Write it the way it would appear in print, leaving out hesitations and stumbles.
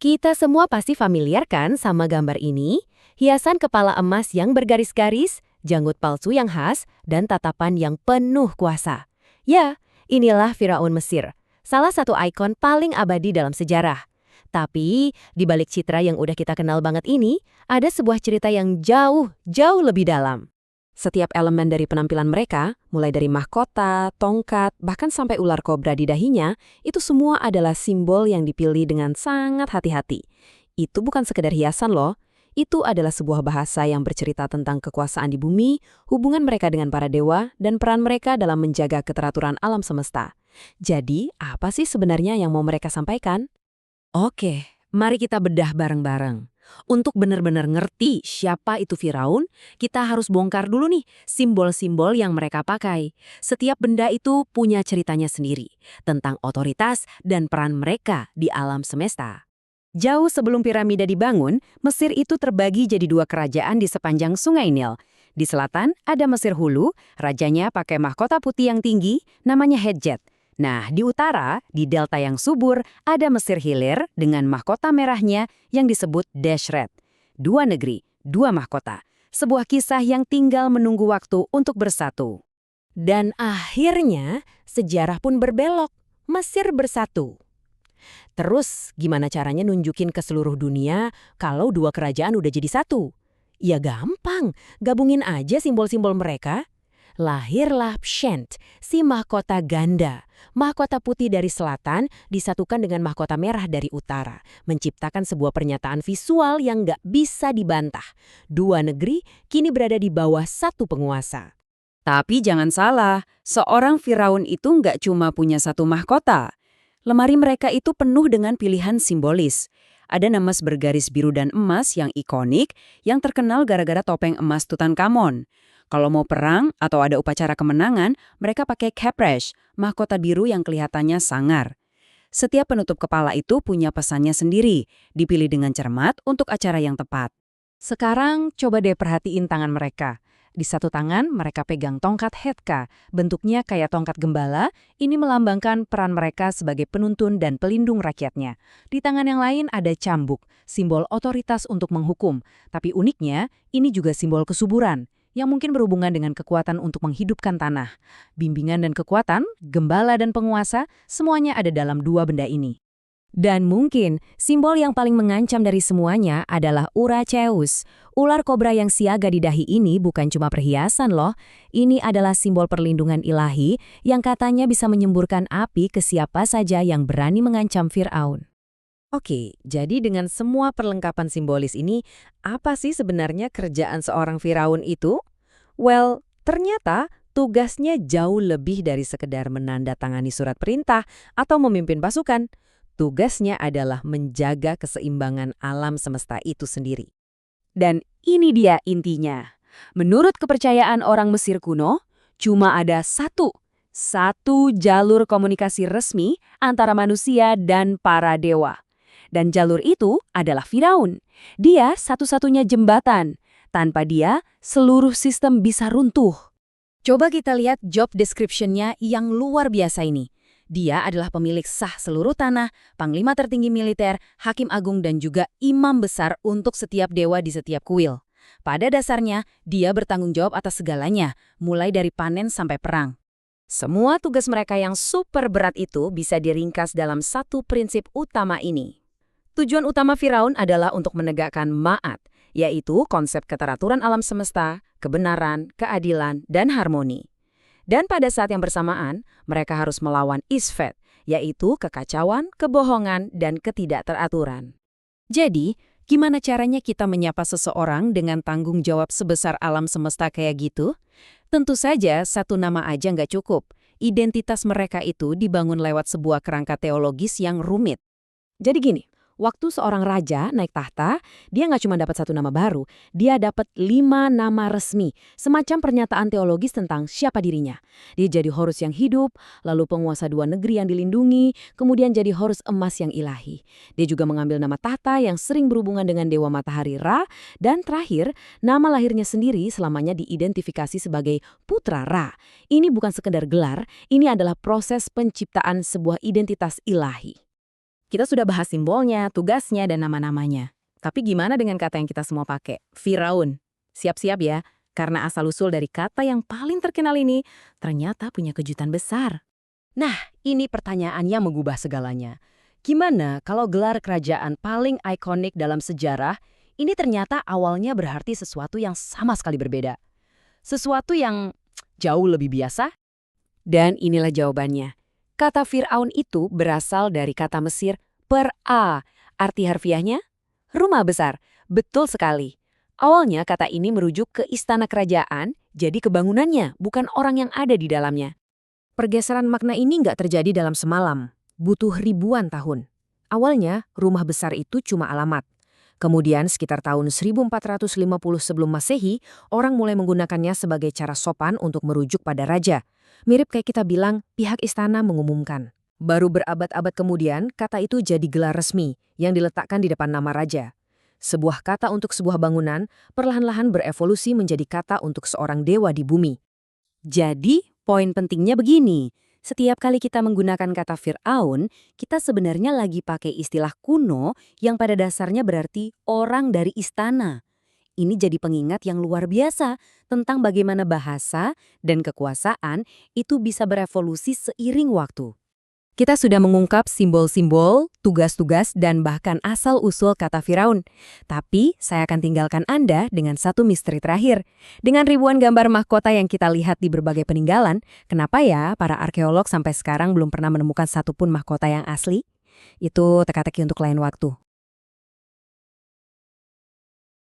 Kita semua pasti familiar kan sama gambar ini? Hiasan kepala emas yang bergaris-garis, janggut palsu yang khas, dan tatapan yang penuh kuasa. Ya, inilah Firaun Mesir, salah satu ikon paling abadi dalam sejarah. Tapi, di balik citra yang udah kita kenal banget ini, ada sebuah cerita yang jauh lebih dalam. Setiap elemen dari penampilan mereka, mulai dari mahkota, tongkat, bahkan sampai ular kobra di dahinya, itu semua adalah simbol yang dipilih dengan sangat hati-hati. Itu bukan sekedar hiasan loh, itu adalah sebuah bahasa yang bercerita tentang kekuasaan di bumi, hubungan mereka dengan para dewa, dan peran mereka dalam menjaga keteraturan alam semesta. Jadi, apa sih sebenarnya yang mau mereka sampaikan? Oke, mari kita bedah bareng-bareng. Untuk benar-benar ngerti siapa itu Firaun, kita harus bongkar dulu nih simbol-simbol yang mereka pakai. Setiap benda itu punya ceritanya sendiri tentang otoritas dan peran mereka di alam semesta. Jauh sebelum piramida dibangun, Mesir itu terbagi jadi dua kerajaan di sepanjang Sungai Nil. Di selatan ada Mesir Hulu, rajanya pakai mahkota putih yang tinggi, namanya Hedjet. Nah, di utara, di delta yang subur, ada Mesir Hilir dengan mahkota merahnya yang disebut Deshret. Dua negeri, dua mahkota. Sebuah kisah yang tinggal menunggu waktu untuk bersatu. Dan akhirnya, sejarah pun berbelok. Mesir bersatu. Terus, gimana caranya nunjukin ke seluruh dunia kalau dua kerajaan udah jadi satu? Ya gampang, gabungin aja simbol-simbol mereka. Lahirlah Pshent, si mahkota ganda. Mahkota putih dari selatan disatukan dengan mahkota merah dari utara, menciptakan sebuah pernyataan visual yang nggak bisa dibantah. Dua negeri kini berada di bawah satu penguasa. Tapi jangan salah, seorang Firaun itu nggak cuma punya satu mahkota. Lemari mereka itu penuh dengan pilihan simbolis. Ada namas bergaris biru dan emas yang ikonik, yang terkenal gara-gara topeng emas Tutankhamun. Kalau mau perang atau ada upacara kemenangan, mereka pakai Khepresh, mahkota biru yang kelihatannya sangar. Setiap penutup kepala itu punya pesannya sendiri, dipilih dengan cermat untuk acara yang tepat. Sekarang coba deh perhatiin tangan mereka. Di satu tangan mereka pegang tongkat Hetka, bentuknya kayak tongkat gembala, ini melambangkan peran mereka sebagai penuntun dan pelindung rakyatnya. Di tangan yang lain ada cambuk, simbol otoritas untuk menghukum. Tapi uniknya, ini juga simbol kesuburan, yang mungkin berhubungan dengan kekuatan untuk menghidupkan tanah. Bimbingan dan kekuatan, gembala dan penguasa, semuanya ada dalam dua benda ini. Dan mungkin simbol yang paling mengancam dari semuanya adalah Uraceus. Ular kobra yang siaga di dahi ini bukan cuma perhiasan loh. Ini adalah simbol perlindungan ilahi yang katanya bisa menyemburkan api ke siapa saja yang berani mengancam Firaun. Oke, jadi dengan semua perlengkapan simbolis ini, apa sih sebenarnya kerjaan seorang Firaun itu? Well, ternyata tugasnya jauh lebih dari sekedar menandatangani surat perintah atau memimpin pasukan. Tugasnya adalah menjaga keseimbangan alam semesta itu sendiri. Dan ini dia intinya. Menurut kepercayaan orang Mesir kuno, cuma ada satu jalur komunikasi resmi antara manusia dan para dewa. Dan jalur itu adalah Firaun. Dia satu-satunya jembatan. Tanpa dia, seluruh sistem bisa runtuh. Coba kita lihat job description-nya yang luar biasa ini. Dia adalah pemilik sah seluruh tanah, panglima tertinggi militer, hakim agung, dan juga imam besar untuk setiap dewa di setiap kuil. Pada dasarnya, dia bertanggung jawab atas segalanya, mulai dari panen sampai perang. Semua tugas mereka yang super berat itu bisa diringkas dalam satu prinsip utama ini. Tujuan utama Firaun adalah untuk menegakkan Ma'at, yaitu konsep keteraturan alam semesta, kebenaran, keadilan, dan harmoni. Dan pada saat yang bersamaan, mereka harus melawan Isfet, yaitu kekacauan, kebohongan, dan ketidakteraturan. Jadi, gimana caranya kita menyapa seseorang dengan tanggung jawab sebesar alam semesta kayak gitu? Tentu saja, satu nama aja nggak cukup. Identitas mereka itu dibangun lewat sebuah kerangka teologis yang rumit. Jadi gini, waktu seorang raja naik tahta, dia nggak cuma dapat satu nama baru, dia dapat 5 nama resmi, semacam pernyataan teologis tentang siapa dirinya. Dia jadi Horus yang hidup, lalu penguasa dua negeri yang dilindungi, kemudian jadi Horus emas yang ilahi. Dia juga mengambil nama tahta yang sering berhubungan dengan dewa matahari Ra, dan terakhir, nama lahirnya sendiri selamanya diidentifikasi sebagai Putra Ra. Ini bukan sekedar gelar, ini adalah proses penciptaan sebuah identitas ilahi. Kita sudah bahas simbolnya, tugasnya, dan nama-namanya. Tapi gimana dengan kata yang kita semua pakai? Firaun. Siap-siap ya, karena asal-usul dari kata yang paling terkenal ini ternyata punya kejutan besar. Nah, ini pertanyaan yang mengubah segalanya. Gimana kalau gelar kerajaan paling ikonik dalam sejarah ini ternyata awalnya berarti sesuatu yang sama sekali berbeda? Sesuatu yang jauh lebih biasa? Dan inilah jawabannya. Kata Fir'aun itu berasal dari kata Mesir per-a. Arti harfiahnya? Rumah besar. Betul sekali. Awalnya kata ini merujuk ke istana kerajaan, jadi kebangunannya, bukan orang yang ada di dalamnya. Pergeseran makna ini nggak terjadi dalam semalam, butuh ribuan tahun. Awalnya, rumah besar itu cuma alamat. Kemudian sekitar tahun 1450 sebelum Masehi, orang mulai menggunakannya sebagai cara sopan untuk merujuk pada raja. Mirip kayak kita bilang, pihak istana mengumumkan. Baru berabad-abad kemudian, kata itu jadi gelar resmi yang diletakkan di depan nama raja. Sebuah kata untuk sebuah bangunan perlahan-lahan berevolusi menjadi kata untuk seorang dewa di bumi. Jadi, poin pentingnya begini. Setiap kali kita menggunakan kata Fir'aun, kita sebenarnya lagi pakai istilah kuno yang pada dasarnya berarti orang dari istana. Ini jadi pengingat yang luar biasa tentang bagaimana bahasa dan kekuasaan itu bisa berevolusi seiring waktu. Kita sudah mengungkap simbol-simbol, tugas-tugas, dan bahkan asal-usul kata Firaun. Tapi, saya akan tinggalkan Anda dengan satu misteri terakhir. Dengan ribuan gambar mahkota yang kita lihat di berbagai peninggalan, kenapa ya para arkeolog sampai sekarang belum pernah menemukan satupun mahkota yang asli? Itu teka-teki untuk lain waktu.